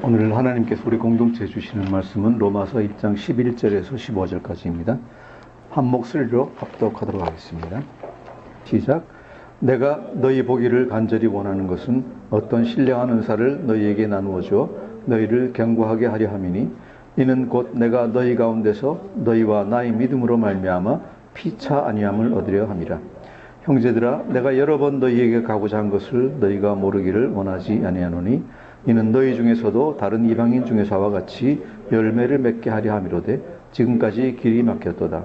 오늘 하나님께서 우리 공동체에 주시는 말씀은 로마서 1장 11절에서 15절까지입니다. 한 목소리로 합독하도록 하겠습니다. 시작. 내가 너희 보기를 간절히 원하는 것은 어떤 신령한 은사를 너희에게 나누어 주어 너희를 견고하게 하려 함이니 이는 곧 내가 너희 가운데서 너희와 나의 믿음으로 말미암아 피차 아니함을 얻으려 함이라. 형제들아, 내가 여러 번 너희에게 가고자 한 것을 너희가 모르기를 원하지 아니하노니 이는 너희 중에서도 다른 이방인 중에서와 같이 열매를 맺게 하려 함이로되 지금까지 길이 막혔도다.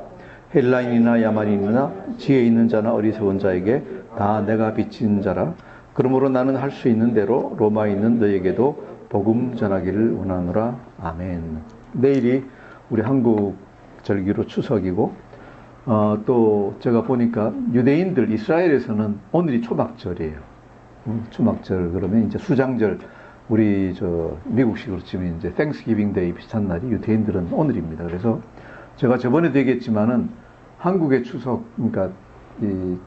헬라인이나 야만인이나 지혜 있는 자나 어리석은 자에게 다 내가 비친 자라. 그러므로 나는 할 수 있는 대로 로마에 있는 너희에게도 복음 전하기를 원하노라. 아멘. 내일이 우리 한국 절기로 추석이고 또 제가 보니까 유대인들 이스라엘에서는 오늘이 초막절이에요. 초막절 그러면 이제 수장절, 우리 미국식으로 치면 이제 땡스기빙 데이 비슷한 날이 유대인들은 오늘입니다. 그래서 제가 저번에도 얘기했지만은 한국의 추석, 그러니까 이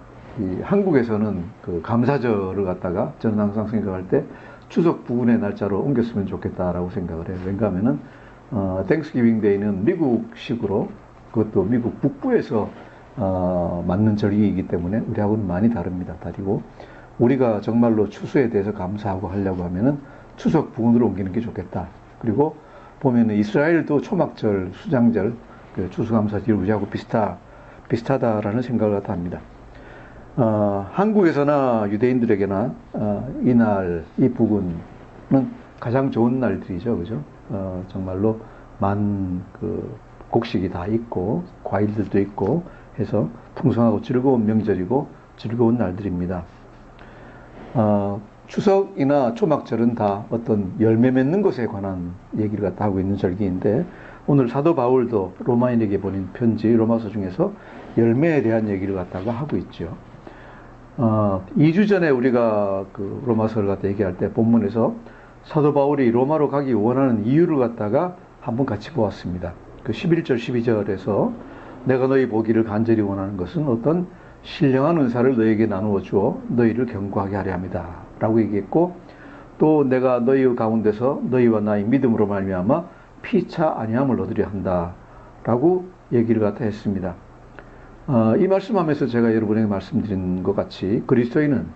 한국에서는 그 감사절을 갖다가 저는 항상 생각할 때 추석 부근의 날짜로 옮겼으면 좋겠다라고 생각을 해요. 왜냐하면은 땡스기빙 데이는 미국식으로, 그것도 미국 북부에서 맞는 절기이기 때문에 우리하고는 많이 다릅니다. 다르고 우리가 정말로 추수에 대해서 감사하고 하려고 하면은 추석 부근으로 옮기는 게 좋겠다. 그리고 보면은 이스라엘도 초막절, 수장절, 그 추수감사절 우리하고 비슷하다라는 생각을 갖다 합니다. 한국에서나 유대인들에게나 이날, 이 부근은 가장 좋은 날들이죠. 그죠? 정말로 그 곡식이 다 있고 과일들도 있고 해서 풍성하고 즐거운 명절이고 즐거운 날들입니다. 추석이나 초막절은 다 어떤 열매 맺는 것에 관한 얘기를 갖다 하고 있는 절기인데, 오늘 사도 바울도 로마인에게 보낸 편지 로마서 중에서 열매에 대한 얘기를 갖다가 하고 있죠. 2주 전에 우리가 그 로마서를 갖다 얘기할 때 본문에서 사도 바울이 로마로 가기 원하는 이유를 갖다가 한번 같이 보았습니다. 그 11절 12절에서 내가 너희 보기를 간절히 원하는 것은 어떤 신령한 은사를 너희에게 나누어 주어 너희를 견고하게 하려 합니다 라고 얘기했고, 또 내가 너희 가운데서 너희와 나의 믿음으로 말미암아 피차 아니함을 얻으려 한다 라고 얘기를 갖다 했습니다. 이 말씀하면서 제가 여러분에게 말씀드린 것 같이 그리스도인은,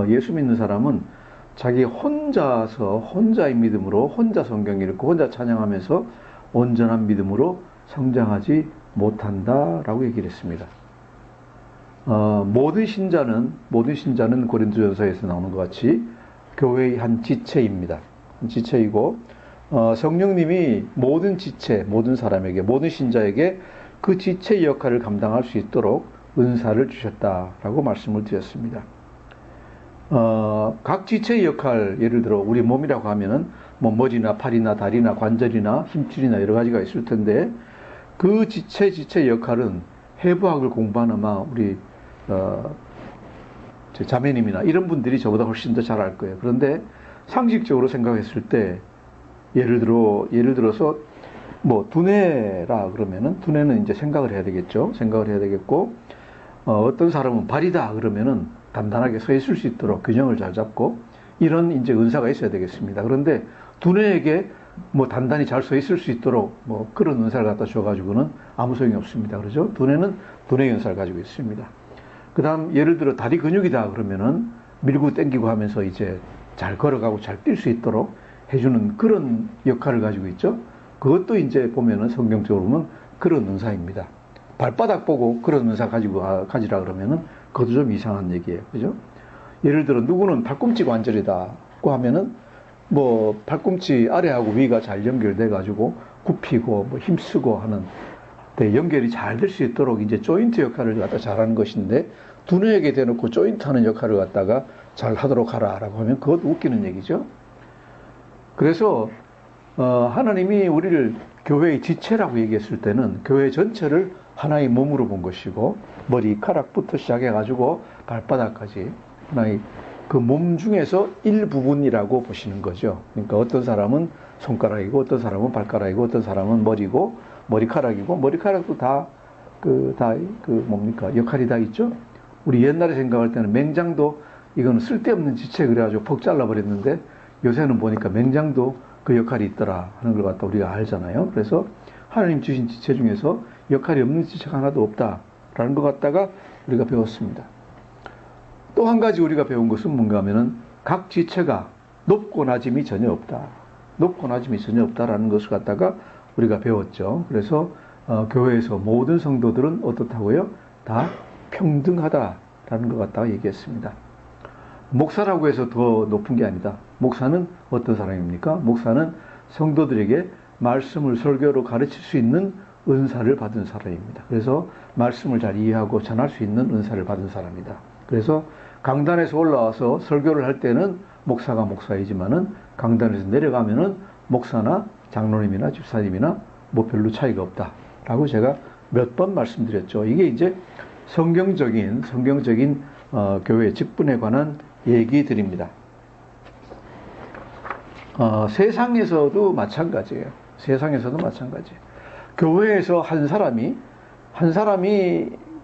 예수 믿는 사람은 자기 혼자의 믿음으로 혼자 성경 읽고 혼자 찬양하면서 온전한 믿음으로 성장하지 못한다라고 얘기를 했습니다. 모든 신자는 고린도전서에서 나오는 것 같이 교회의 한 지체입니다. 지체이고 성령님이 모든 지체, 모든 사람에게, 모든 신자에게 그 지체의 역할을 감당할 수 있도록 은사를 주셨다라고 말씀을 드렸습니다. 각 지체의 역할, 예를 들어 우리 몸이라고 하면은 뭐 머리나 팔이나 다리나 관절이나 힘줄이나 여러 가지가 있을 텐데, 그 지체의 역할은 해부학을 공부하는 우리 제 자매님이나 이런 분들이 저보다 훨씬 더 잘 알 거예요. 그런데 상식적으로 생각했을 때 예를 들어서 뭐 두뇌라 그러면은 두뇌는 이제 생각을 해야 되겠죠. 생각을 해야 되겠고, 어떤 사람은 발이다 그러면은 단단하게 서 있을 수 있도록 균형을 잘 잡고 이런 이제 은사가 있어야 되겠습니다. 그런데 두뇌에게 뭐 단단히 잘 서 있을 수 있도록 뭐 그런 은사를 갖다 줘가지고는 아무 소용이 없습니다. 그렇죠? 두뇌는 두뇌의 은사를 가지고 있습니다. 그 다음 예를 들어 다리 근육이다 그러면은 밀고 당기고 하면서 이제 잘 걸어가고 잘 뛸 수 있도록 해주는 그런 역할을 가지고 있죠. 그것도 이제 보면은 성경적으로 보면 그런 은사입니다. 발바닥 보고 그런 은사 가지라 그러면은 그것도 좀 이상한 얘기예요. 그죠? 예를 들어 누구는 팔꿈치 관절이다고 하면은 뭐 팔꿈치 아래하고 위가 잘 연결돼 가지고 굽히고 뭐 힘쓰고 하는 연결이 잘 될 수 있도록 이제 조인트 역할을 갖다 잘하는 것인데, 두뇌에게 대놓고 조인트 하는 역할을 갖다가 잘 하도록 하라라고 하면 그것도 웃기는 얘기죠. 그래서 하나님이 우리를 교회의 지체라고 얘기했을 때는 교회 전체를 하나의 몸으로 본 것이고, 머리카락부터 시작해 가지고 발바닥까지 하나의 그 몸 중에서 일부분이라고 보시는 거죠. 그러니까 어떤 사람은 손가락이고 어떤 사람은 발가락이고 어떤 사람은 머리고 머리카락이고, 머리카락도 역할이 다 있죠. 우리 옛날에 생각할 때는 맹장도 이거는 쓸데없는 지체 그래가지고 퍽 잘라버렸는데, 요새는 보니까 맹장도 그 역할이 있더라 하는 걸 갖다 우리가 알잖아요. 그래서 하나님 주신 지체 중에서 역할이 없는 지체가 하나도 없다라는 것 갖다가 우리가 배웠습니다. 또 한 가지 우리가 배운 것은 뭔가 하면은 각 지체가 높고 낮음이 전혀 없다. 높고 낮음이 전혀 없다라는 것을 갖다가 우리가 배웠죠. 그래서 교회에서 모든 성도들은 어떻다고요? 다 평등하다라는 것 갖다가 얘기했습니다. 목사라고 해서 더 높은 게 아니다. 목사는 어떤 사람입니까? 목사는 성도들에게 말씀을 설교로 가르칠 수 있는 은사를 받은 사람입니다. 그래서 말씀을 잘 이해하고 전할 수 있는 은사를 받은 사람이다. 그래서 강단에서 올라와서 설교를 할 때는 목사가 목사이지만은 강단에서 내려가면은 목사나 장로님이나 집사님이나 뭐 별로 차이가 없다라고 제가 몇 번 말씀드렸죠. 이게 이제 성경적인 교회 직분에 관한 얘기들입니다. 세상에서도 마찬가지예요. 세상에서도 마찬가지예요. 교회에서 한 사람이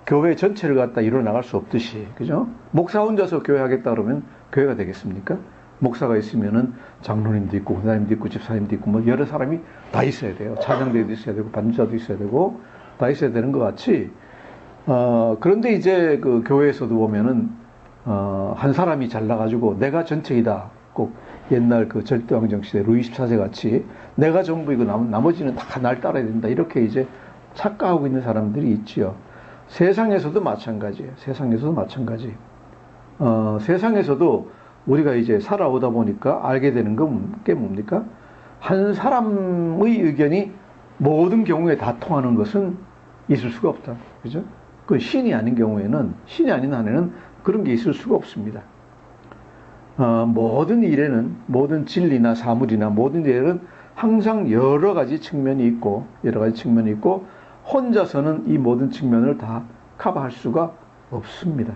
교회 전체를 갖다 이루어 나갈 수 없듯이, 그죠? 목사 혼자서 교회 하겠다 그러면 교회가 되겠습니까? 목사가 있으면은 장로님도 있고, 권사님도 있고, 집사님도 있고, 뭐 여러 사람이 다 있어야 돼요. 찬양대도 있어야 되고, 반주자도 있어야 되고, 다 있어야 되는 것 같이, 그런데 이제 그 교회에서도 보면은, 한 사람이 잘나가지고 내가 전체이다. 꼭 옛날 그 절대왕정 시대 루이 14세 같이 내가 전부이고 나머지는 다 날 따라야 된다. 이렇게 이제 착각하고 있는 사람들이 있지요. 세상에서도 마찬가지예요. 세상에서도 마찬가지. 세상에서도 우리가 이제 살아오다 보니까 알게 되는 게 뭡니까? 한 사람의 의견이 모든 경우에 다 통하는 것은 있을 수가 없다. 그죠? 그 신이 아닌 경우에는, 신이 아닌 한에는 그런 게 있을 수가 없습니다. 모든 일에는, 모든 진리나 사물이나 모든 일에는 항상 여러 가지 측면이 있고, 혼자서는 이 모든 측면을 다 커버할 수가 없습니다.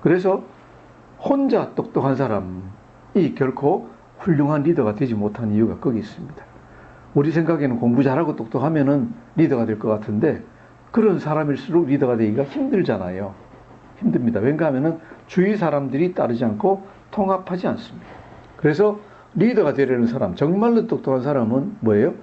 그래서 혼자 똑똑한 사람이 결코 훌륭한 리더가 되지 못한 이유가 거기 있습니다. 우리 생각에는 공부 잘하고 똑똑하면은 리더가 될 것 같은데, 그런 사람일수록 리더가 되기가 힘들잖아요. 힘듭니다. 왠가 하면은 주위 사람들이 따르지 않고 통합하지 않습니다. 그래서 리더가 되려는 사람, 정말로 똑똑한 사람은 뭐예요?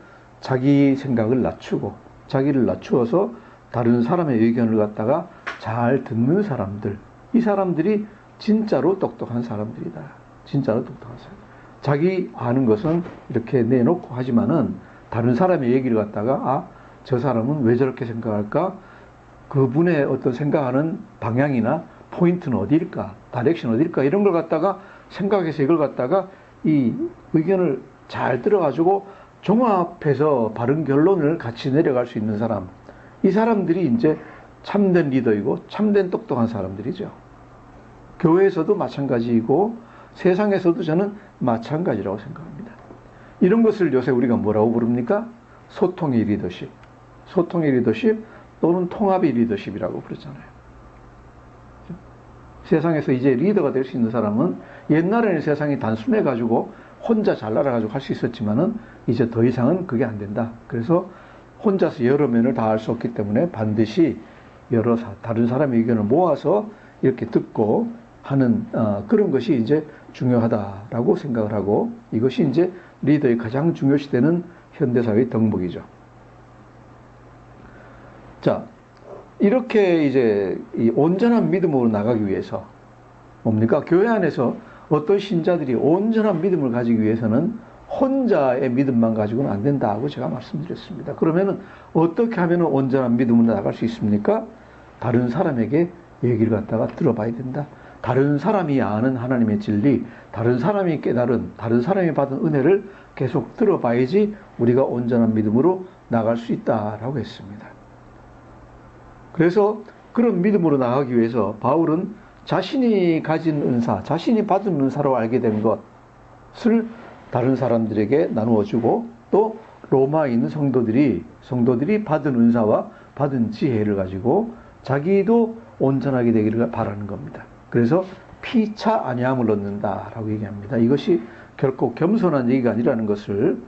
자기 생각을 낮추고, 자기를 낮추어서 다른 사람의 의견을 갖다가 잘 듣는 사람들. 이 사람들이 진짜로 똑똑한 사람들이다. 진짜로 똑똑한 사람. 자기 아는 것은 이렇게 내놓고 하지만은 다른 사람의 얘기를 갖다가 저 사람은 왜 저렇게 생각할까? 그분의 어떤 생각하는 방향이나 포인트는 어디일까? 다이렉션 어디일까? 이런 걸 갖다가 생각해서 이걸 갖다가 이 의견을 잘 들어가지고 종합해서 바른 결론을 같이 내려갈 수 있는 사람. 이 사람들이 이제 참된 리더이고 참된 똑똑한 사람들이죠. 교회에서도 마찬가지이고 세상에서도 저는 마찬가지라고 생각합니다. 이런 것을 요새 우리가 뭐라고 부릅니까? 소통의 리더십. 소통의 리더십 또는 통합의 리더십이라고 그러잖아요. 세상에서 이제 리더가 될 수 있는 사람은 옛날에는 세상이 단순해가지고 혼자 잘 날아가지고 할 수 있었지만은 이제 더 이상은 그게 안 된다. 그래서 혼자서 여러 면을 다 알 수 없기 때문에 반드시 다른 사람의 의견을 모아서 이렇게 듣고 하는 그런 것이 이제 중요하다라고 생각을 하고, 이것이 이제 리더의 가장 중요시되는 현대사회의 덕목이죠. 자, 이렇게 이제 이 온전한 믿음으로 나가기 위해서 뭡니까? 교회 안에서 어떤 신자들이 온전한 믿음을 가지기 위해서는 혼자의 믿음만 가지고는 안 된다고 제가 말씀드렸습니다. 그러면은 어떻게 하면 온전한 믿음으로 나갈 수 있습니까? 다른 사람에게 얘기를 갖다가 들어봐야 된다. 다른 사람이 아는 하나님의 진리, 다른 사람이 깨달은, 다른 사람이 받은 은혜를 계속 들어봐야지 우리가 온전한 믿음으로 나갈 수 있다라고 했습니다. 그래서 그런 믿음으로 나가기 위해서 바울은 자신이 가진 은사, 자신이 받은 은사로 알게 된 것을 다른 사람들에게 나누어 주고, 또 로마에 있는 성도들이 받은 은사와 받은 지혜를 가지고 자기도 온전하게 되기를 바라는 겁니다. 그래서 피차 아니함을 얻는다라고 얘기합니다. 이것이 결코 겸손한 얘기가 아니라는 것을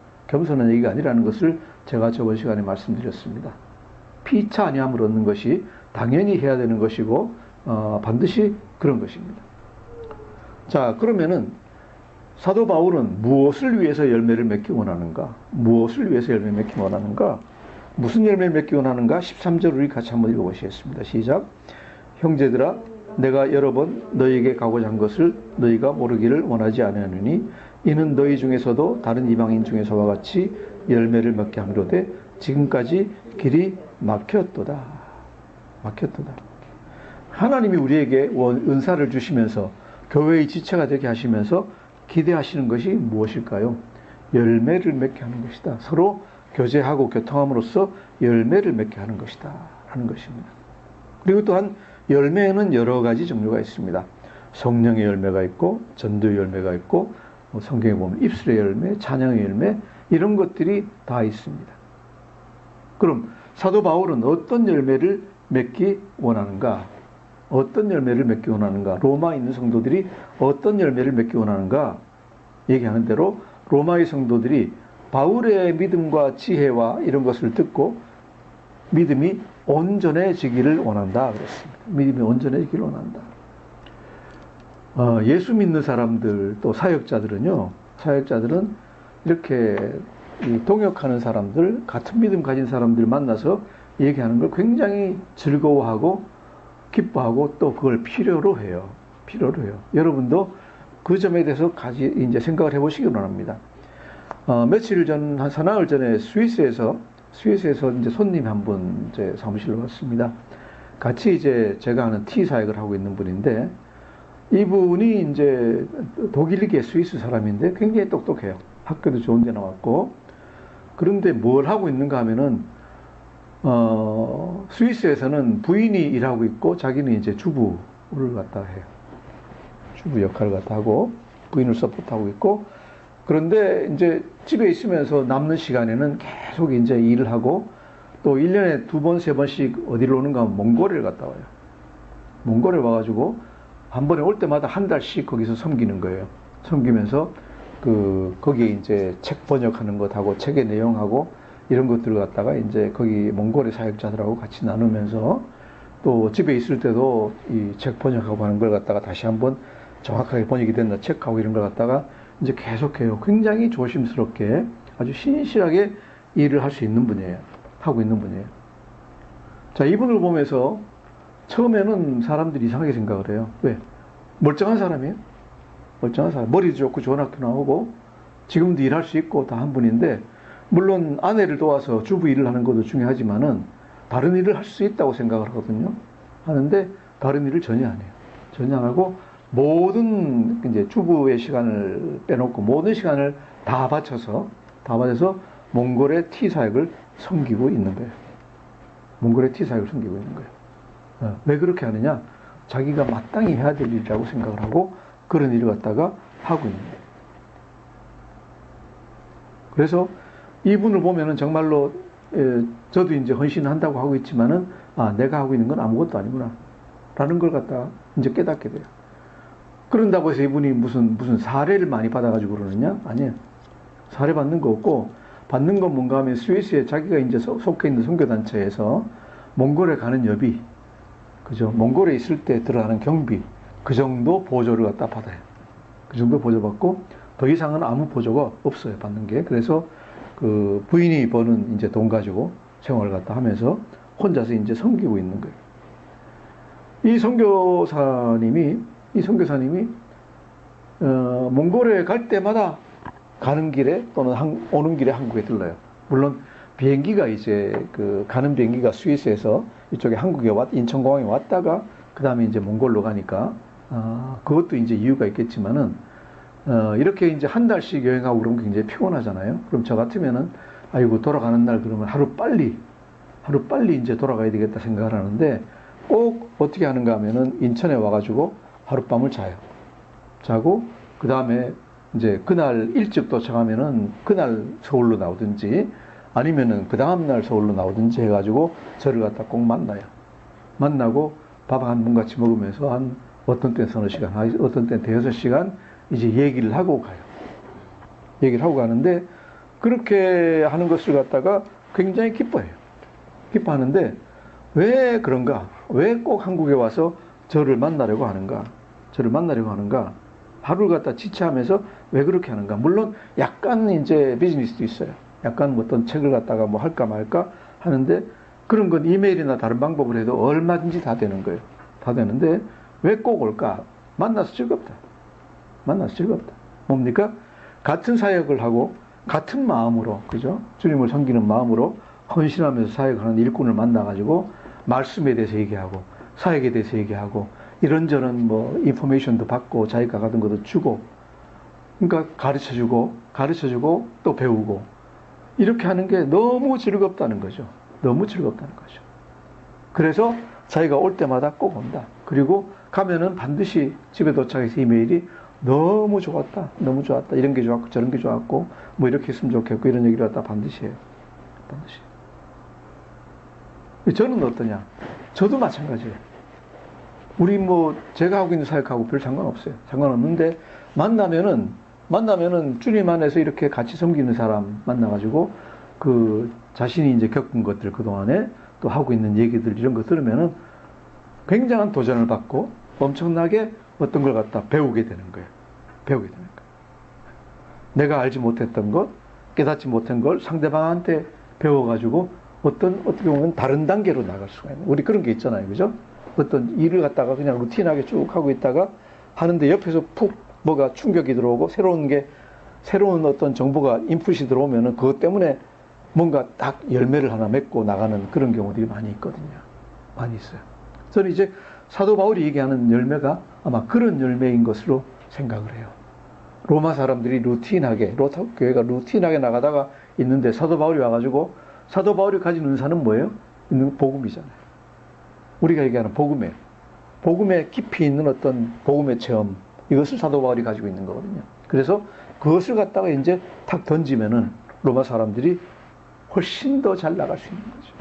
제가 저번 시간에 말씀드렸습니다. 피차 아니함을 얻는 것이 당연히 해야 되는 것이고 반드시 그런 것입니다. 자, 그러면은 사도 바울은 무엇을 위해서 열매를 맺기 원하는가? 무엇을 위해서 열매를 맺기 원하는가? 무슨 열매를 맺기 원하는가? 13절 우리 같이 한번 읽어보시겠습니다. 시작. 형제들아, 내가 여러 번 너희에게 가고자 한 것을 너희가 모르기를 원하지 아니하느니 이는 너희 중에서도 다른 이방인 중에서와 같이 열매를 맺게 함이로되 지금까지 길이 막혔도다. 막혔도다. 하나님이 우리에게 은사를 주시면서 교회의 지체가 되게 하시면서 기대하시는 것이 무엇일까요? 열매를 맺게 하는 것이다. 서로 교제하고 교통함으로써 열매를 맺게 하는 것이다. 하는 것입니다. 그리고 또한 열매에는 여러 가지 종류가 있습니다. 성령의 열매가 있고 전도의 열매가 있고 성경에 보면 입술의 열매, 찬양의 열매 이런 것들이 다 있습니다. 그럼 사도 바울은 어떤 열매를 맺기 원하는가? 어떤 열매를 맺기 원하는가? 로마에 있는 성도들이 어떤 열매를 맺기 원하는가? 얘기하는 대로 로마의 성도들이 바울의 믿음과 지혜와 이런 것을 듣고 믿음이 온전해지기를 원한다 그랬습니다. 믿음이 온전해지기를 원한다. 예수 믿는 사람들 또 사역자들은요. 사역자들은 이렇게 동역하는 사람들, 같은 믿음 가진 사람들 만나서 얘기하는 걸 굉장히 즐거워하고 기뻐하고 또 그걸 필요로 해요. 필요로 해요. 여러분도 그 점에 대해서 이제 생각을 해보시기 바랍니다. 며칠 전, 한 사나흘 전에 스위스에서 이제 손님 한 분 이제 사무실로 왔습니다. 같이 이제 제가 하는 티 사역을 하고 있는 분인데 이분이 이제 독일계 스위스 사람인데 굉장히 똑똑해요. 학교도 좋은 데 나왔고. 그런데 뭘 하고 있는가 하면은, 스위스에서는 부인이 일하고 있고 자기는 이제 주부를 갖다 해요. 주부 역할을 갖다 하고 부인을 서포트하고 있고 그런데 이제 집에 있으면서 남는 시간에는 계속 이제 일을 하고 또 1년에 2번, 3번씩 어디를 오는가 하면 몽골을 갔다 와요. 몽골에 와가지고 한 번에 올 때마다 한 달씩 거기서 섬기는 거예요. 섬기면서 거기에 이제 책 번역하는 것하고 책의 내용하고 이런 것들을 갖다가 이제 거기 몽골의 사역자들하고 같이 나누면서 또 집에 있을 때도 이 책 번역하고 하는 걸 갖다가 다시 한번 정확하게 번역이 됐나 체크하고 이런 걸 갖다가 이제 계속해요. 굉장히 조심스럽게 아주 신실하게 일을 할 수 있는 분이에요. 하고 있는 분이에요. 자, 이분을 보면서 처음에는 사람들이 이상하게 생각을 해요. 왜? 멀쩡한 사람이에요. 멀쩡한 사람. 머리도 좋고 좋은 학교 나오고 지금도 일할 수 있고 다 한 분인데 물론 아내를 도와서 주부 일을 하는 것도 중요하지만은 다른 일을 할 수 있다고 생각을 하거든요. 하는데 다른 일을 전혀 안 해요. 전혀 안 하고 모든 이제 주부의 시간을 빼놓고 모든 시간을 다 바쳐서 몽골의 티 사역을 섬기고 있는 거예요. 몽골의 티 사역을 섬기고 있는 거예요. 왜 그렇게 하느냐? 자기가 마땅히 해야 될 일이라고 생각을 하고 그런 일을 갖다가 하고 있는 거예요. 그래서 이분을 보면은 정말로 저도 이제 헌신한다고 하고 있지만은 내가 하고 있는 건 아무것도 아니구나 라는 걸 갖다가 이제 깨닫게 돼요. 그런다고 해서 이분이 무슨 사례를 많이 받아가지고 그러느냐? 아니에요. 사례 받는 거 없고, 받는 건 뭔가 하면 스위스에 자기가 이제 속해 있는 선교단체에서 몽골에 가는 여비, 그죠? 몽골에 있을 때 들어가는 경비, 그 정도 보조를 갖다 받아요. 그 정도 보조받고, 더 이상은 아무 보조가 없어요, 받는 게. 그래서 그 부인이 버는 이제 돈 가지고 생활을 갖다 하면서 혼자서 이제 섬기고 있는 거예요. 이 선교사님이 몽골에 갈 때마다 가는 길에 또는 오는 길에 한국에 들러요. 물론 비행기가 이제 가는 비행기가 스위스에서 이쪽에 한국에 인천공항에 왔다가 그 다음에 이제 몽골로 가니까 그것도 이제 이유가 있겠지만은 이렇게 이제 한 달씩 여행하고 그러면 굉장히 피곤하잖아요. 그럼 저 같으면은 아이고 돌아가는 날 그러면 하루 빨리 이제 돌아가야 되겠다 생각을 하는데 꼭 어떻게 하는가 하면은 인천에 와가지고 하룻밤을 자요. 자고 그 다음에 이제 그날 일찍 도착하면은 그날 서울로 나오든지 아니면은 그 다음날 서울로 나오든지 해가지고 저를 갖다 꼭 만나요. 만나고 밥 한 번 같이 먹으면서 한 어떤 때는 서너 시간, 어떤 때는 대여섯 시간 이제 얘기를 하고 가요. 얘기를 하고 가는데 그렇게 하는 것을 갖다가 굉장히 기뻐해요. 기뻐하는데 왜 그런가? 왜 꼭 한국에 와서 저를 만나려고 하는가? 하루를 갖다 지체하면서 왜 그렇게 하는가? 물론 약간 이제 비즈니스도 있어요. 약간 뭐 어떤 책을 갖다가 뭐 할까 말까 하는데 그런 건 이메일이나 다른 방법으로 해도 얼마든지 다 되는 거예요. 다 되는데 왜 꼭 올까? 만나서 즐겁다. 만나서 즐겁다. 뭡니까? 같은 사역을 하고 같은 마음으로, 그죠? 주님을 섬기는 마음으로 헌신하면서 사역하는 일꾼을 만나가지고 말씀에 대해서 얘기하고 사역에 대해서 얘기하고 이런저런 뭐 인포메이션도 받고 자기가 가던 것도 주고 그러니까 가르쳐주고 또 배우고 이렇게 하는 게 너무 즐겁다는 거죠. 너무 즐겁다는 거죠. 그래서 자기가 올 때마다 꼭 온다. 그리고 가면은 반드시 집에 도착해서 이메일이 너무 좋았다. 너무 좋았다. 이런 게 좋았고 저런 게 좋았고 뭐 이렇게 했으면 좋겠고 이런 얘기를 갖다 반드시 해요. 반드시. 저는 어떠냐? 저도 마찬가지예요. 우리 뭐 제가 하고 있는 사역하고 별 상관없어요. 상관없는데 만나면은 주님 안에서 이렇게 같이 섬기는 사람 만나가지고 그 자신이 이제 겪은 것들 그동안에 또 하고 있는 얘기들 이런 거 들으면은 굉장한 도전을 받고 엄청나게 어떤 걸 갖다 배우게 되는 거예요. 배우게 되는 거예요. 내가 알지 못했던 것, 깨닫지 못한 걸 상대방한테 배워가지고 어떻게 보면 다른 단계로 나갈 수가 있는. 우리 그런 게 있잖아요. 그죠? 어떤 일을 갖다가 그냥 루틴하게 쭉 하고 있다가 하는데 옆에서 푹 뭐가 충격이 들어오고 새로운 어떤 정보가 인풋이 들어오면은 그것 때문에 뭔가 딱 열매를 하나 맺고 나가는 그런 경우들이 많이 있거든요. 많이 있어요. 저는 이제 사도 바울이 얘기하는 열매가 아마 그런 열매인 것으로 생각을 해요. 로마 사람들이 교회가 루틴하게 나가다가 있는데 사도 바울이 와가지고 사도 바울이 가진 은사는 뭐예요? 복음이잖아요. 우리가 얘기하는 복음이에요. 복음에 깊이 있는 어떤 복음의 체험, 이것을 사도 바울이 가지고 있는 거거든요. 그래서 그것을 갖다가 이제 탁 던지면은 로마 사람들이 훨씬 더 잘 나갈 수 있는 거죠.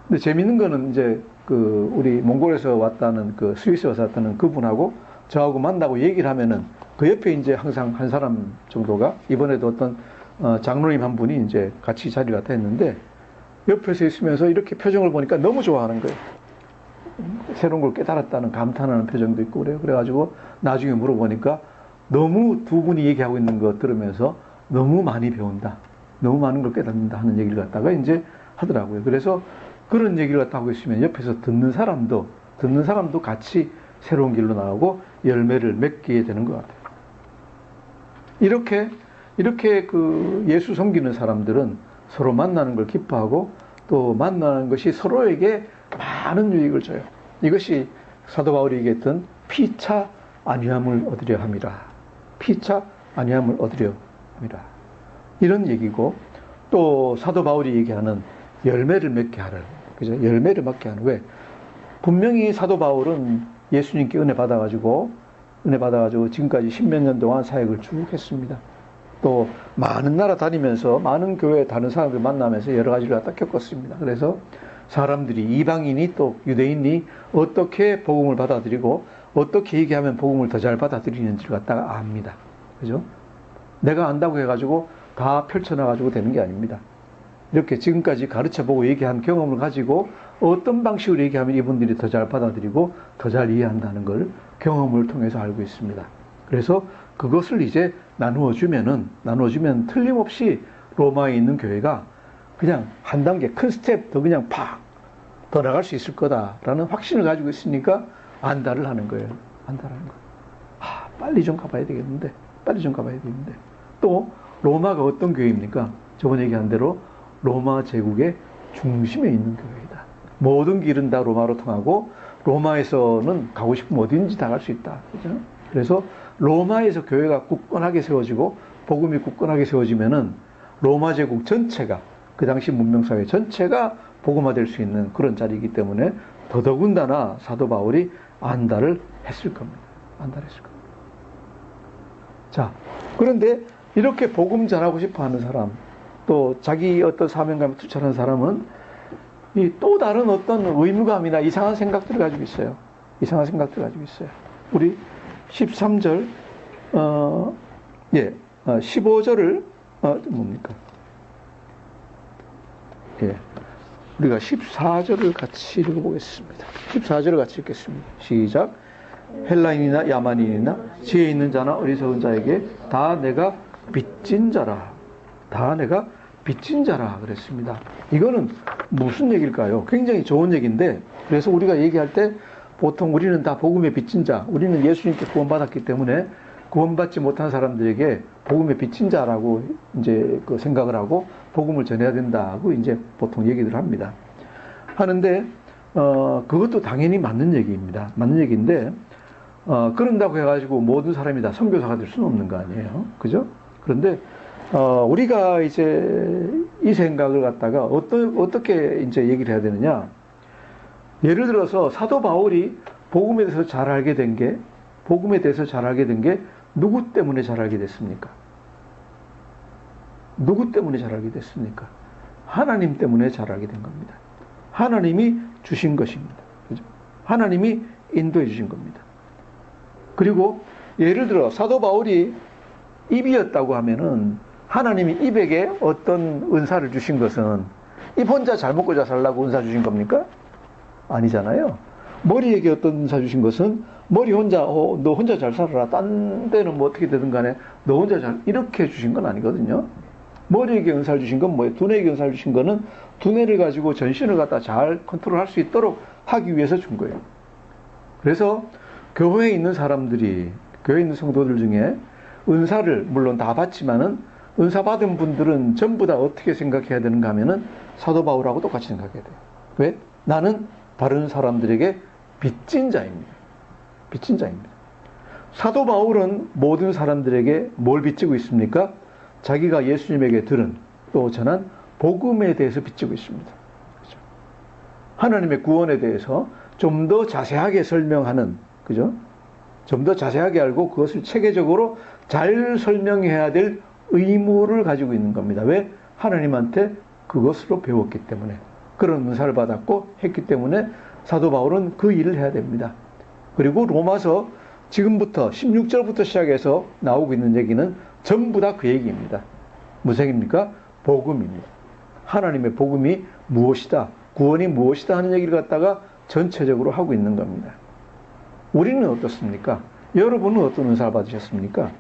근데 재밌는 거는 이제 우리 몽골에서 왔다는 스위스에서 왔다는 그분하고 저하고 만나고 얘기를 하면은 그 옆에 이제 항상 한 사람 정도가 이번에도 어떤 장로님 한 분이 이제 같이 자리를 갖다 했는데 옆에서 있으면서 이렇게 표정을 보니까 너무 좋아하는 거예요. 새로운 걸 깨달았다는 감탄하는 표정도 있고 그래요. 그래가지고 나중에 물어보니까 너무 두 분이 얘기하고 있는 거 들으면서 너무 많이 배운다. 너무 많은 걸 깨닫는다 하는 얘기를 갖다가 이제 하더라고요. 그래서 그런 얘기를 갖다 하고 있으면 옆에서 듣는 사람도 같이 새로운 길로 나가고 열매를 맺게 되는 것 같아요. 이렇게 예수 섬기는 사람들은 서로 만나는 걸 기뻐하고 또 만나는 것이 서로에게 많은 유익을 줘요. 이것이 사도 바울이 얘기했던 피차 안위함을 얻으려 함이라. 피차 안위함을 얻으려 함이라. 이런 얘기고 또 사도 바울이 얘기하는 열매를 맺게 하는, 그죠? 열매를 맺게 하는. 왜? 분명히 사도 바울은 예수님께 은혜 받아가지고 지금까지 10몇 년 동안 사역을 쭉 했습니다. 또 많은 나라 다니면서 많은 교회 다른 사람들 만나면서 여러 가지를 갖다 겪었습니다. 그래서 사람들이 이방인이 또 유대인이 어떻게 복음을 받아들이고 어떻게 얘기하면 복음을 더 잘 받아들이는지를 갖다가 압니다. 그죠? 내가 안다고 해가지고 다 펼쳐놔가지고 되는 게 아닙니다. 이렇게 지금까지 가르쳐보고 얘기한 경험을 가지고 어떤 방식으로 얘기하면 이분들이 더 잘 받아들이고 더 잘 이해한다는 걸 경험을 통해서 알고 있습니다. 그래서 그것을 이제 나누어주면 틀림없이 로마에 있는 교회가 그냥 한 단계 큰 스텝 더 그냥 더 나갈 수 있을 거다라는 확신을 가지고 있으니까 안다를 하는 거예요. 안다라는 거. 빨리 좀 가봐야 되겠는데. 또 로마가 어떤 교회입니까? 저번에 얘기한 대로 로마 제국의 중심에 있는 교회이다. 모든 길은 다 로마로 통하고 로마에서는 가고 싶으면 어디든지 다 갈 수 있다. 그죠? 그래서 로마에서 교회가 굳건하게 세워지고 복음이 굳건하게 세워지면은 로마 제국 전체가 그 당시 문명사회 전체가 복음화될 수 있는 그런 자리이기 때문에 더더군다나 사도 바울이 안다를 했을 겁니다. 자, 그런데 이렇게 복음 전하고 싶어 하는 사람, 또 자기 어떤 사명감에 투철한 사람은 이 또 다른 어떤 의무감이나 이상한 생각들을 가지고 있어요. 우리 13절, 15절을, 뭡니까? 우리가 14절을 같이 읽어보겠습니다. 14절을 같이 읽겠습니다. 시작. 헬라인이나 야만인이나 지혜 있는 자나 어리석은 자에게 다 내가 빚진 자라. 다 내가 빚진 자라 그랬습니다. 이거는 무슨 얘기일까요? 굉장히 좋은 얘기인데, 그래서 우리가 얘기할 때 보통 우리는 다 복음의 빚진 자, 우리는 예수님께 구원받았기 때문에 구원받지 못한 사람들에게 복음의 빚진 자라고 이제 그 생각을 하고 복음을 전해야 된다고 이제 보통 얘기를 합니다. 하는데 그것도 당연히 맞는 얘기입니다. 맞는 얘기인데 그런다고 해가지고 모든 사람이 다 선교사가 될 수는 없는 거 아니에요, 그죠? 그런데 우리가 이제 이 생각을 갖다가 어떻게 이제 얘기를 해야 되느냐? 예를 들어서 사도 바울이 복음에 대해서 잘 알게 된 게 누구 때문에 잘 알게 됐습니까? 누구 때문에 잘 알게 됐습니까? 하나님 때문에 잘 알게 된 겁니다. 하나님이 주신 것입니다. 그죠? 하나님이 인도해 주신 겁니다. 그리고 예를 들어 사도 바울이 입이었다고 하면은 하나님이 입에게 어떤 은사를 주신 것은 입 혼자 잘 먹고 잘 살라고 은사 주신 겁니까? 아니잖아요. 머리에게 어떤 은사 주신 것은 머리 혼자 너 혼자 잘 살아라. 딴 데는 뭐 어떻게 되든 간에 너 혼자 잘 이렇게 주신 건 아니거든요. 머리에게 은사를 주신 건 뭐예요? 두뇌에게 은사를 주신 거는 두뇌를 가지고 전신을 갖다 잘 컨트롤할 수 있도록 하기 위해서 준 거예요. 그래서 교회에 있는 사람들이, 교회에 있는 성도들 중에 은사를 물론 다 받지만은 은사 받은 분들은 전부 다 어떻게 생각해야 되는가 하면은 사도 바울하고 똑같이 생각해야 돼요. 왜? 나는 다른 사람들에게 빚진 자입니다. 빚진 자입니다. 사도 바울은 모든 사람들에게 뭘 빚지고 있습니까? 자기가 예수님에게 들은 또 전한 복음에 대해서 빚지고 있습니다. 그죠? 하나님의 구원에 대해서 좀 더 자세하게 설명하는, 그죠? 좀 더 자세하게 알고 그것을 체계적으로 잘 설명해야 될 의무를 가지고 있는 겁니다. 왜? 하나님한테 그것으로 배웠기 때문에, 그런 은사를 받았고 했기 때문에 사도 바울은 그 일을 해야 됩니다. 그리고 로마서 지금부터 16절부터 시작해서 나오고 있는 얘기는 전부 다 그 얘기입니다. 무슨 얘기입니까? 복음입니다. 하나님의 복음이 무엇이다, 구원이 무엇이다 하는 얘기를 갖다가 전체적으로 하고 있는 겁니다. 우리는 어떻습니까? 여러분은 어떤 은사를 받으셨습니까?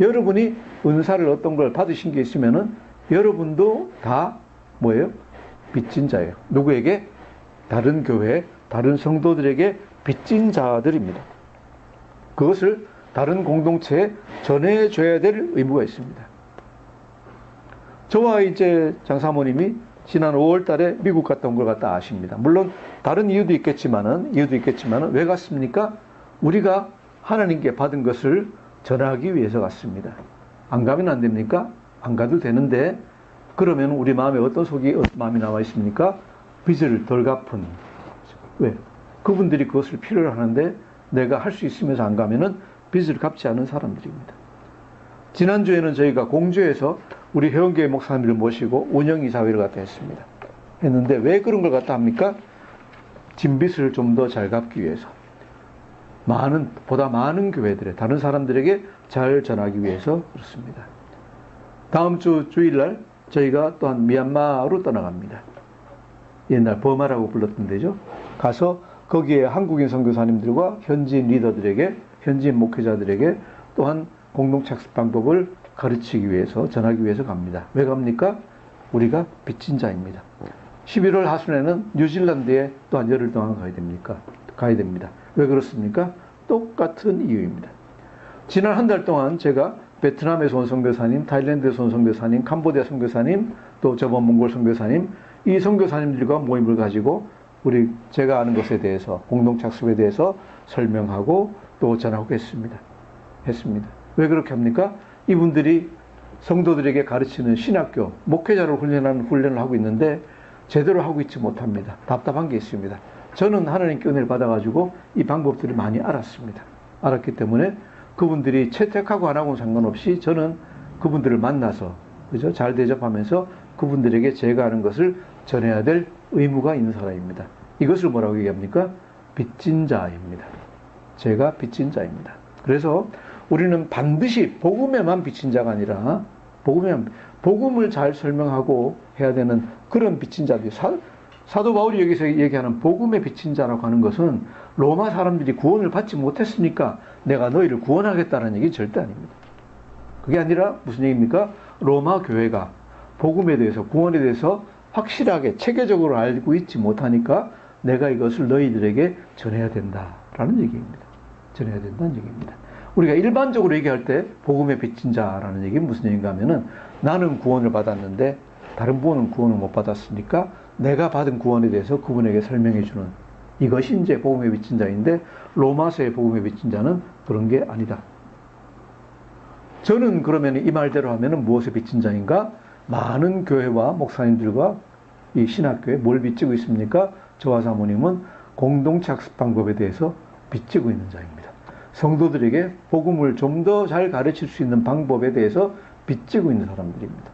여러분이 은사를 어떤 걸 받으신 게 있으면은 여러분도 다 뭐예요? 빚진 자예요. 누구에게? 다른 교회, 다른 성도들에게 빚진 자들입니다. 그것을 다른 공동체에 전해줘야 될 의무가 있습니다. 저와 이제 장사모님이 지난 5월 달에 미국 갔다 온 걸 갖다 아십니다. 물론 다른 이유도 있겠지만은 왜 갔습니까? 우리가 하나님께 받은 것을 전하기 위해서 갔습니다. 안 가면 안 됩니까? 안 가도 되는데, 그러면 우리 마음에 어떤 마음이 나와 있습니까? 빚을 덜 갚은. 왜? 그분들이 그것을 필요로 하는데 내가 할 수 있으면서 안 가면은 빚을 갚지 않은 사람들입니다. 지난주에는 저희가 공주에서 우리 회원교회 목사님을 모시고 운영이사회를 갖다 했습니다. 했는데 왜 그런 걸 갖다 합니까? 진빚을 좀 더 잘 갚기 위해서. 보다 많은 교회들에, 다른 사람들에게 잘 전하기 위해서 그렇습니다. 다음 주 주일날 저희가 또한 미얀마로 떠나갑니다. 옛날 버마라고 불렀던 데죠. 가서 거기에 한국인 선교사님들과 현지인 리더들에게, 현지인 목회자들에게 또한 공동체학습 방법을 가르치기 위해서, 전하기 위해서 갑니다. 왜 갑니까? 우리가 빚진 자입니다. 11월 하순에는 뉴질랜드에 또한 열흘 동안 가야 됩니다. 왜 그렇습니까? 똑같은 이유입니다. 지난 한 달 동안 제가 베트남에서 온 선교사님, 타일랜드에서 온 선교사님, 캄보디아 선교사님, 또 저번 몽골 선교사님, 이 선교사님들과 모임을 가지고 제가 아는 것에 대해서, 공동체 학습에 대해서 설명하고 또 전하고 했습니다. 왜 그렇게 합니까? 이분들이 성도들에게 가르치는 신학교, 목회자를 훈련하는 훈련을 하고 있는데 제대로 하고 있지 못합니다. 답답한 게 있습니다. 저는 하나님께 은혜를 받아가지고 이 방법들을 많이 알았습니다. 알았기 때문에 그분들이 채택하고 안 하고는 상관없이 저는 그분들을 만나서, 그죠? 잘 대접하면서 그분들에게 제가 아는 것을 전해야 될 의무가 있는 사람입니다. 이것을 뭐라고 얘기합니까? 빚진 자입니다. 제가 빚진 자입니다. 그래서 우리는 반드시 복음에만 빚진 자가 아니라 복음을 잘 설명하고 해야 되는 그런 빚진 자들이 사도 바울이 여기서 얘기하는 복음의 빚진 자라고 하는 것은 로마 사람들이 구원을 받지 못했으니까 내가 너희를 구원하겠다는 얘기 절대 아닙니다. 그게 아니라 무슨 얘기입니까? 로마 교회가 복음에 대해서, 구원에 대해서 확실하게 체계적으로 알고 있지 못하니까 내가 이것을 너희들에게 전해야 된다라는 얘기입니다. 전해야 된다는 얘기입니다. 우리가 일반적으로 얘기할 때 복음의 빚진 자라는 얘기는 무슨 얘기인가 하면은 나는 구원을 받았는데 다른 분은 구원을 못 받았으니까 내가 받은 구원에 대해서 그분에게 설명해 주는, 이것이 이제 복음의 빚진 자인데, 로마서의 복음의 빚진 자는 그런 게 아니다. 저는 그러면 이 말대로 하면은 무엇의 빚진 자인가? 많은 교회와 목사님들과 이 신학교에 뭘 빚지고 있습니까? 저와 사모님은 공동체 학습 방법에 대해서 빚지고 있는 자입니다. 성도들에게 복음을 좀 더 잘 가르칠 수 있는 방법에 대해서 빚지고 있는 사람들입니다.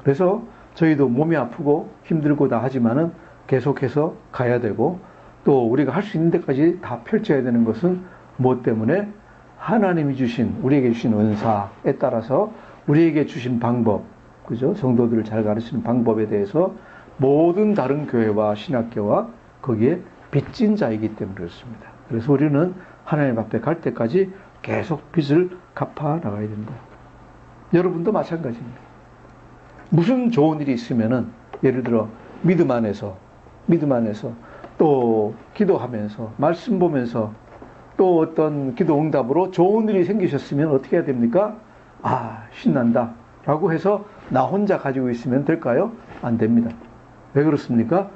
그래서 저희도 몸이 아프고 힘들고 다 하지만은 계속해서 가야 되고, 또 우리가 할 수 있는 데까지 다 펼쳐야 되는 것은 무엇 때문에? 하나님이 주신, 우리에게 주신 은사에 따라서 우리에게 주신 방법, 그죠? 성도들을 잘 가르치는 방법에 대해서 모든 다른 교회와 신학교와 거기에 빚진 자이기 때문에 그렇습니다. 그래서 우리는 하나님 앞에 갈 때까지 계속 빚을 갚아 나가야 된다. 여러분도 마찬가지입니다. 무슨 좋은 일이 있으면은, 예를 들어 믿음 안에서 또 기도하면서 말씀 보면서 또 어떤 기도 응답으로 좋은 일이 생기셨으면 어떻게 해야 됩니까? 아, 신난다 라고 해서 나 혼자 가지고 있으면 될까요? 안 됩니다. 왜 그렇습니까?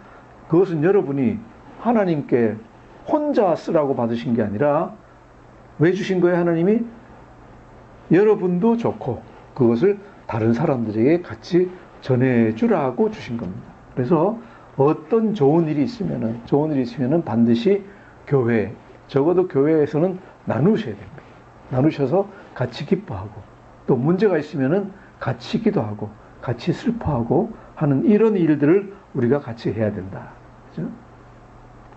그것은 여러분이 하나님께 혼자 쓰라고 받으신 게 아니라 왜 주신 거예요? 하나님이 여러분도 좋고 그것을 다른 사람들에게 같이 전해주라고 주신 겁니다. 그래서 어떤 좋은 일이 있으면은 반드시 교회, 적어도 교회에서는 나누셔야 됩니다. 나누셔서 같이 기뻐하고, 또 문제가 있으면은 같이 기도하고 같이 슬퍼하고 하는 이런 일들을 우리가 같이 해야 된다. 그죠?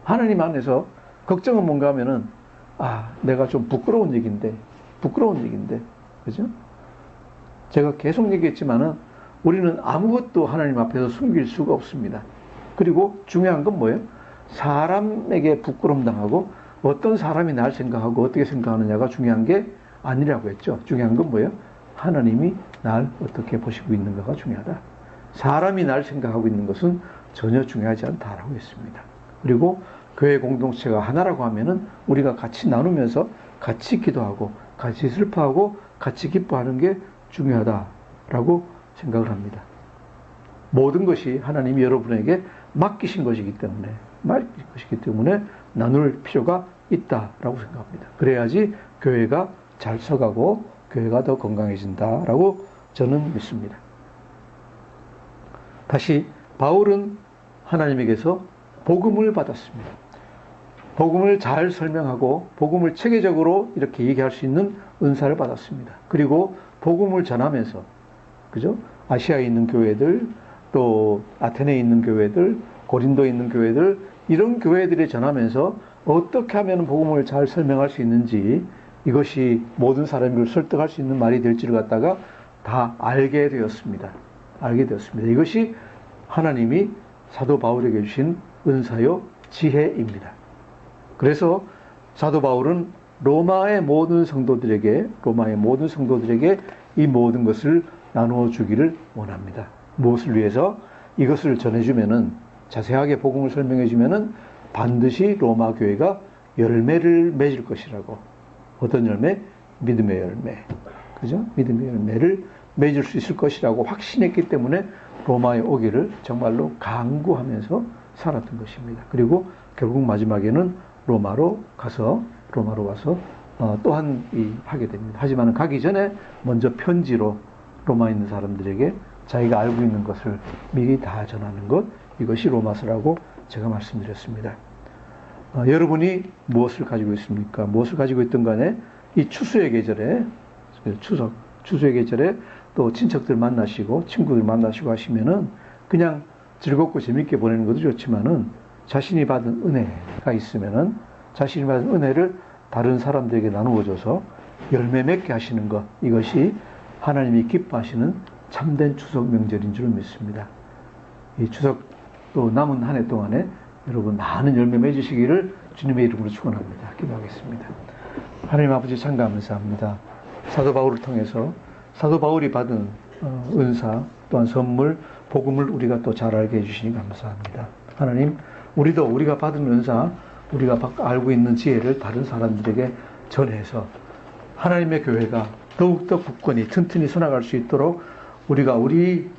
하나님 안에서 걱정은 뭔가 하면은, 아, 내가 좀 부끄러운 얘기인데. 그죠? 제가 계속 얘기했지만은 우리는 아무것도 하나님 앞에서 숨길 수가 없습니다. 그리고 중요한 건 뭐예요? 사람에게 부끄럼 당하고 어떤 사람이 날 생각하고 어떻게 생각하느냐가 중요한 게 아니라고 했죠. 중요한 건 뭐예요? 하나님이 날 어떻게 보시고 있는가가 중요하다. 사람이 날 생각하고 있는 것은 전혀 중요하지 않다라고 했습니다. 그리고 교회 공동체가 하나라고 하면은 우리가 같이 나누면서 같이 기도하고 같이 슬퍼하고 같이 기뻐하는 게 중요하다라고 생각을 합니다. 모든 것이 하나님이 여러분에게 맡기신 것이기 때문에 나눌 필요가 있다라고 생각합니다. 그래야지 교회가 잘 서가고 교회가 더 건강해진다라고 저는 믿습니다. 다시 바울은 하나님에게서 복음을 받았습니다. 복음을 잘 설명하고 복음을 체계적으로 이렇게 얘기할 수 있는 은사를 받았습니다. 그리고 복음을 전하면서, 그죠? 아시아에 있는 교회들, 또 아테네에 있는 교회들, 고린도에 있는 교회들, 이런 교회들에 전하면서 어떻게 하면 복음을 잘 설명할 수 있는지, 이것이 모든 사람을 설득할 수 있는 말이 될지를 갖다가 다 알게 되었습니다. 이것이 하나님이 사도 바울에게 주신 은사요 지혜입니다. 그래서 사도 바울은 로마의 모든 성도들에게 이 모든 것을 나누어 주기를 원합니다. 무엇을 위해서? 이것을 전해주면은, 자세하게 복음을 설명해주면은 반드시 로마 교회가 열매를 맺을 것이라고. 어떤 열매? 믿음의 열매. 그죠? 믿음의 열매를 맺을 수 있을 것이라고 확신했기 때문에 로마에 오기를 정말로 강구하면서 살았던 것입니다. 그리고 결국 마지막에는 로마로 가서 또한 하게 됩니다. 하지만 가기 전에 먼저 편지로 로마에 있는 사람들에게 자기가 알고 있는 것을 미리 다 전하는 것, 이것이 로마서라고 제가 말씀드렸습니다. 여러분이 무엇을 가지고 있습니까? 무엇을 가지고 있든 간에 이 추수의 계절에, 추수의 계절에 또 친척들 만나시고 친구들 만나시고 하시면은 그냥 즐겁고 재밌게 보내는 것도 좋지만은 자신이 받은 은혜가 있으면은 자신이 받은 은혜를 다른 사람들에게 나누어줘서 열매 맺게 하시는 것, 이것이 하나님이 기뻐하시는 참된 추석 명절인 줄 믿습니다. 이 추석 또 남은 한 해 동안에 여러분 많은 열매 맺으시기를 주님의 이름으로 축원합니다. 기도하겠습니다. 하나님 아버지 참 감사합니다. 사도 바울을 통해서 사도 바울이 받은 은사 또한 선물 복음을 우리가 또 잘 알게 해주시니 감사합니다. 하나님 우리도 우리가 받은 은사 우리가 알고 있는 지혜를 다른 사람들에게 전해서 하나님의 교회가 더욱더 굳건히 튼튼히 서나갈 수 있도록 우리가 우리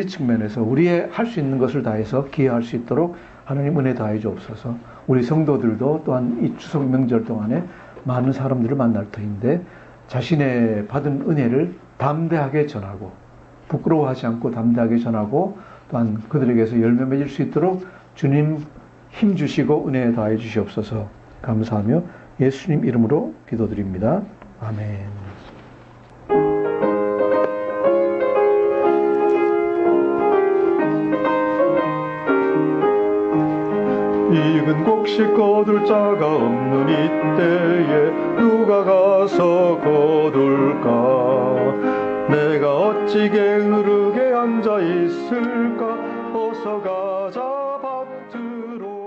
측면에서 우리의 할 수 있는 것을 다해서 기여할 수 있도록 하나님 은혜 다해 주옵소서. 우리 성도들도 또한 이 추석 명절 동안에 많은 사람들을 만날 터인데 자신의 받은 은혜를 담대하게 전하고 부끄러워하지 않고 담대하게 전하고 또한 그들에게서 열매 맺을 수 있도록 주님 힘 주시고 은혜 다해 주시옵소서. 감사하며 예수님 이름으로 기도드립니다. 아멘. 익은 곡식 거둘 자가 없는 이때에 누가 가서 거둘까? 내가 어찌 게으르게 앉아 있을까? 어서 가자 밭으로.